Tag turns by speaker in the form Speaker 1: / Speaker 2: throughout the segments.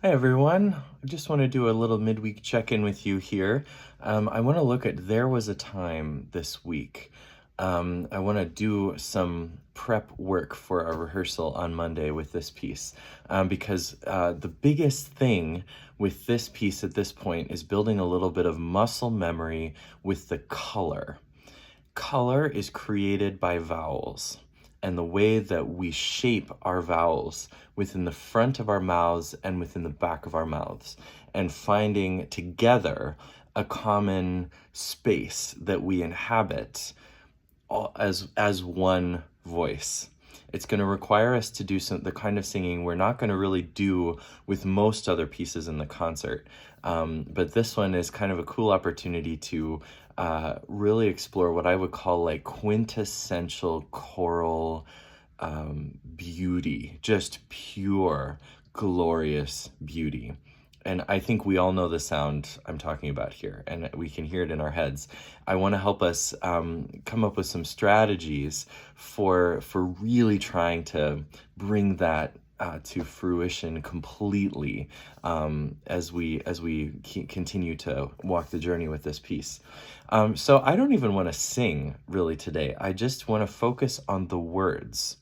Speaker 1: Hi everyone. I just want to do a little midweek check-in with you here. I want to look at there was a time this week. I want to do some prep work for our rehearsal on Monday with this piece because the biggest thing with this piece at this point is building a little bit of muscle memory with the color. Color is created by vowels, and the way that we shape our vowels within the front of our mouths and within the back of our mouths, and finding together a common space that we inhabit as one voice. It's going to require us to do the kind of singing we're not going to really do with most other pieces in the concert. But this one is kind of a cool opportunity to really explore what I would call like quintessential choral beauty, just pure, glorious beauty. And I think we all know the sound I'm talking about here, and we can hear it in our heads. I want to help us come up with some strategies for really trying to bring that to fruition completely as we continue to walk the journey with this piece. So I don't even want to sing really today. I just want to focus on the words.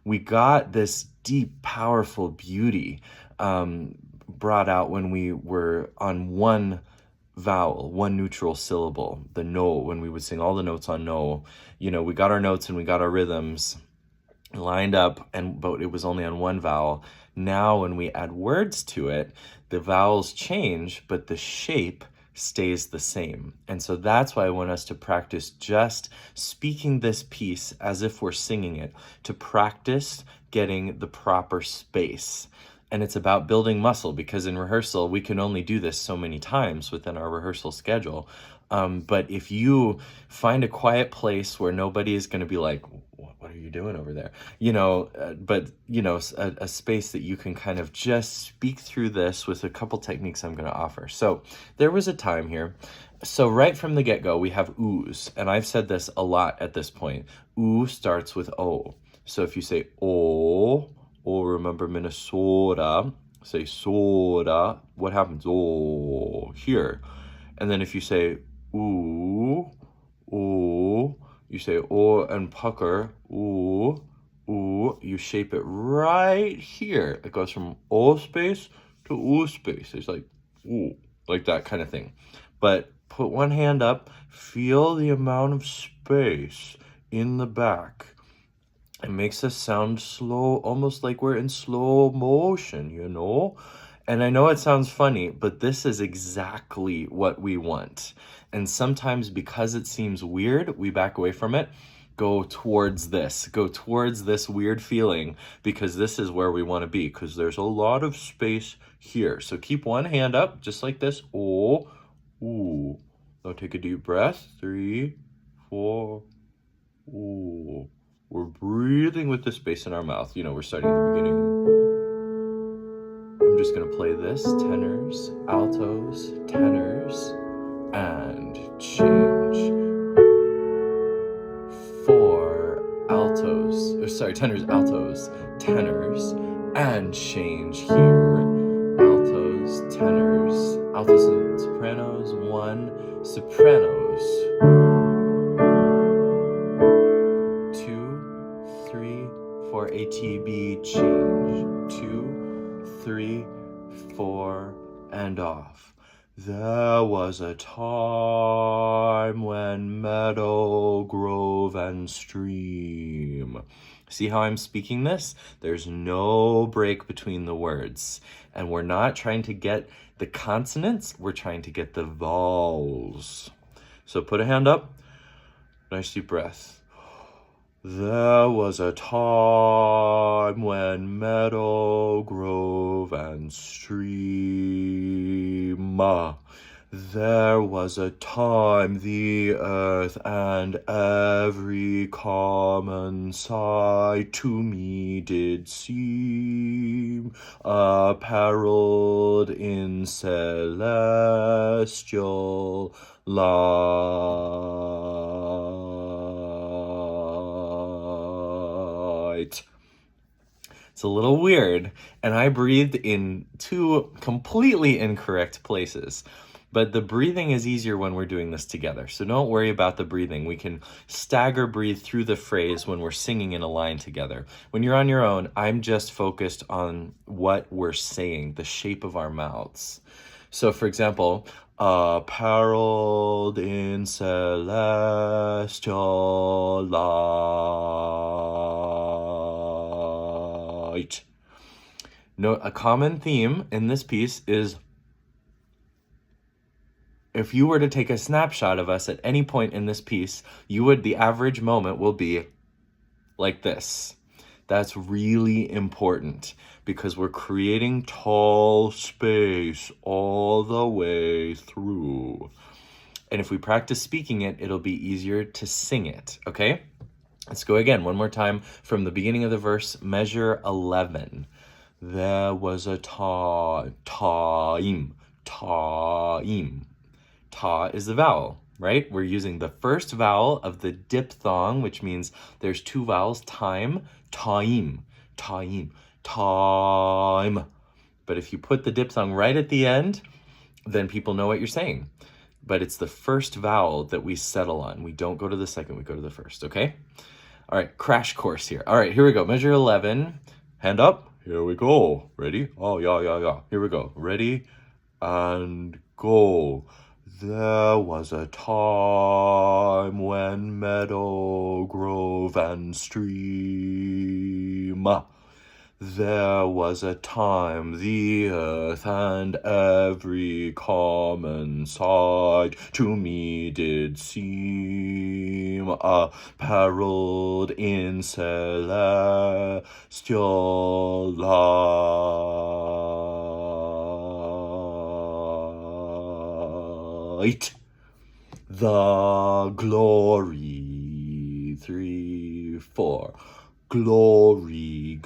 Speaker 1: We got this deep, powerful beauty brought out when we were on one vowel, one neutral syllable, the no, when we would sing all the notes on no. You know, we got our notes and we got our rhythms lined up, but it was only on one vowel. Now when we add words to it, the vowels change, but the shape stays the same. And so that's why I want us to practice just speaking this piece as if we're singing it, to practice getting the proper space. And it's about building muscle, because in rehearsal, we can only do this so many times within our rehearsal schedule. But if you find a quiet place where nobody is going to be like, what are you doing over there? A space that you can kind of just speak through this with a couple techniques I'm going to offer. So there was a time here. So right from the get-go, we have oohs. And I've said this a lot at this point. Ooh starts with O. So if you say O, or remember Minnesota, say soda, what happens? Oh, here. And then if you say ooh, ooh, you say oh and pucker, ooh, ooh, you shape it right here. It goes from O space to ooh space. It's like ooh, like that kind of thing. But put one hand up, feel the amount of space in the back. It makes us sound slow, almost like we're in slow motion, you know? And I know it sounds funny, but this is exactly what we want. And sometimes because it seems weird, we back away from it. Go towards this weird feeling, because this is where we want to be, because there's a lot of space here. So keep one hand up, just like this. Oh, ooh. Now take a deep breath. 3, 4, ooh. We're breathing with the space in our mouth. You know, we're starting at the beginning. I'm just going to play this. Tenors, altos, tenors, and change. 4 altos, tenors, altos, tenors, and change here. Altos, tenors, altos and sopranos, 1, sopranos. 2, 3, 4, ATB, change. 2, 3, 4, and off. There was a time when meadow, grove, and stream. See how I'm speaking this? There's no break between the words. And we're not trying to get the consonants, we're trying to get the vowels. So put a hand up. Nice deep breath. There was a time when meadow, grove, and stream. There was a time the earth and every common sight to me did seem apparelled in celestial light. It's It's a little weird. And I breathed in two completely incorrect places. But the breathing is easier when we're doing this together. So don't worry about the breathing. We can stagger breathe through the phrase when we're singing in a line together. When you're on your own, I'm just focused on what we're saying, the shape of our mouths. So for example, apparelled in celestial light. No, a common theme in this piece is if you were to take a snapshot of us at any point in this piece, the average moment will be like this. That's really important because we're creating tall space all the way through. And if we practice speaking it, it'll be easier to sing it, okay? Let's go again, one more time from the beginning of the verse, measure 11. There was a time. Ta is the vowel, right? We're using the first vowel of the diphthong, which means there's two vowels, time, time. But if you put the diphthong right at the end, then people know what you're saying. But it's the first vowel that we settle on. We don't go to the second, we go to the first, okay? All right, crash course here. All right, here we go. Measure 11. Hand up. Here we go. Ready? Oh, yeah. Here we go. Ready? And go. There was a time when meadow, grove, and stream. There was a time the earth and every common sight to me did seem apparelled in celestial light. The glory, 3, 4. Glory,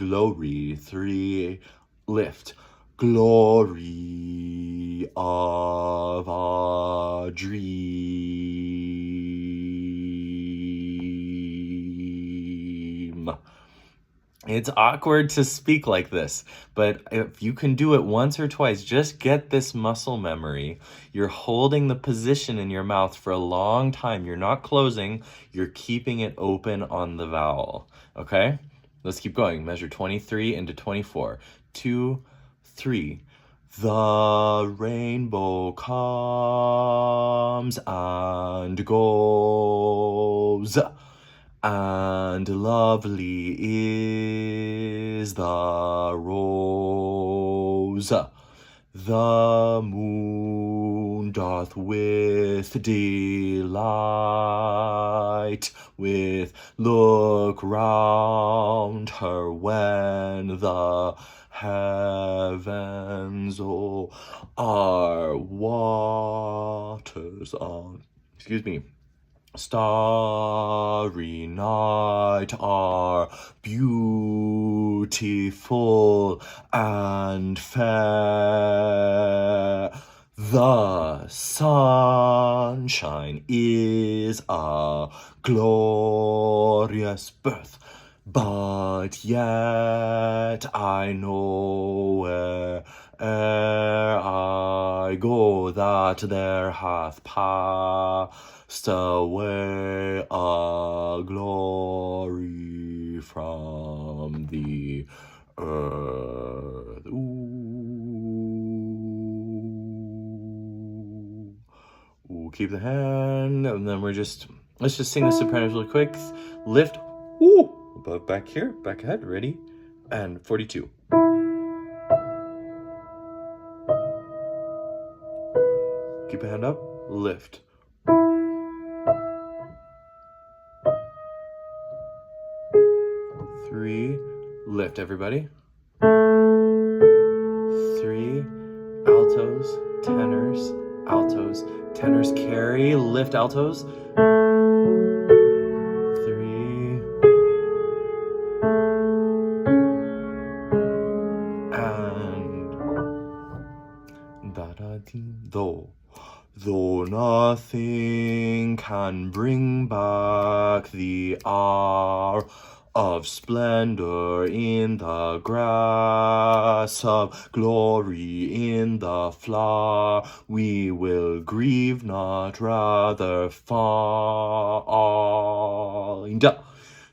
Speaker 1: 3, lift. Glory of a dream. It's awkward to speak like this, but if you can do it once or twice, just get this muscle memory. You're holding the position in your mouth for a long time. You're not closing, you're keeping it open on the vowel, okay? Let's keep going. Measure 23 into 24. 2, 3. The rainbow comes and goes, and lovely is the rose. The moon doth with delight look round her when the heavens are waters on. Starry night are beautiful and fair. The sunshine is a glorious birth, but yet I know where'er I go that there hath passed away a glory from the earth. Ooh, keep the hand, and then let's just sing the sopranos really quick. Lift, ooh, above, back here, back ahead, ready, and 42. Keep a hand up, lift. Three, lift, everybody. 3, altos, tenors, altos, tenors carry, lift altos. 3, and da-da-dee, though nothing can bring back the hour of splendor in the grass, of glory in the flower. We will grieve not, rather find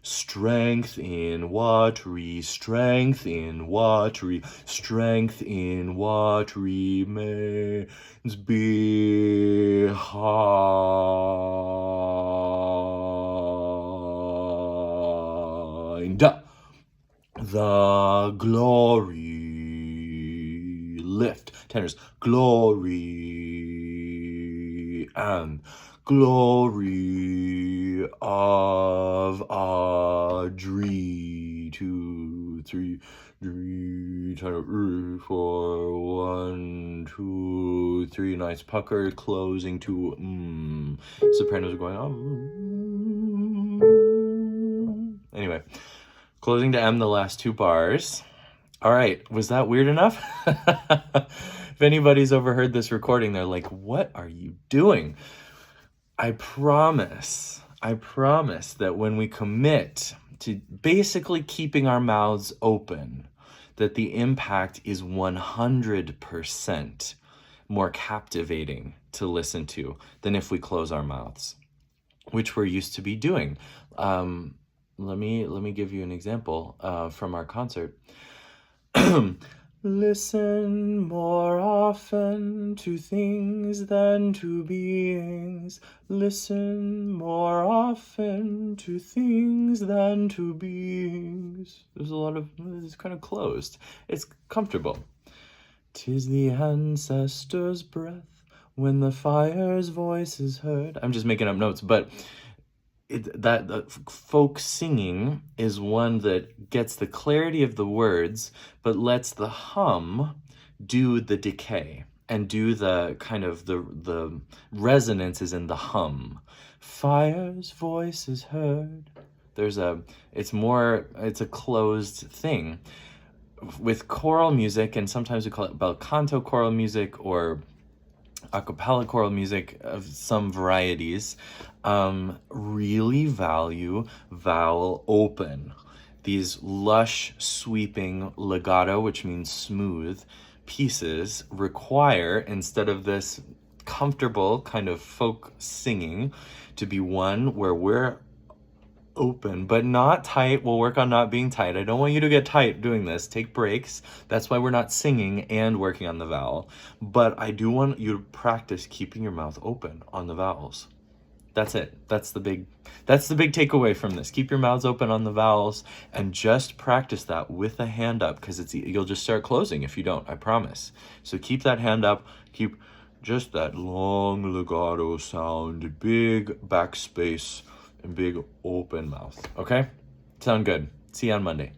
Speaker 1: strength in what strength in what strength in what remains behind. The glory, lift, tenors, glory and glory of Audrey. 2, 3, 3, tenor, 4, 1, 2, 3. Nice pucker, closing to sopranos are going on. Anyway, closing to M the last 2 bars. All right, was that weird enough? If anybody's overheard this recording, they're like, what are you doing? I promise that when we commit to basically keeping our mouths open, that the impact is 100% more captivating to listen to than if we close our mouths, which we're used to be doing. Let me give you an example from our concert. Listen more often to things than to beings. Listen more often to things than to beings. There's a lot of, it's kind of closed. It's comfortable. 'Tis the ancestors' breath when the fire's voice is heard. I'm just making up notes, but that folk singing is one that gets the clarity of the words, but lets the hum do the decay and do the kind of the resonance is in the hum. Fire's voice is heard. It's a closed thing. With choral music, and sometimes we call it bel canto choral music or a cappella choral music of some varieties, really value vowel open. These lush, sweeping legato, which means smooth, pieces require, instead of this comfortable kind of folk singing, to be one where we're open but not tight. We'll work on not being tight. I don't want you to get tight doing this. Take breaks. That's why we're not singing and working on the vowel. But I do want you to practice keeping your mouth open on the vowels. That's it. That's the big takeaway from this. Keep your mouths open on the vowels and just practice that with a hand up, because you'll just start closing if you don't, I promise. So keep that hand up. Keep just that long legato sound, big backspace, and big open mouth. Okay? Sound good. See you on Monday.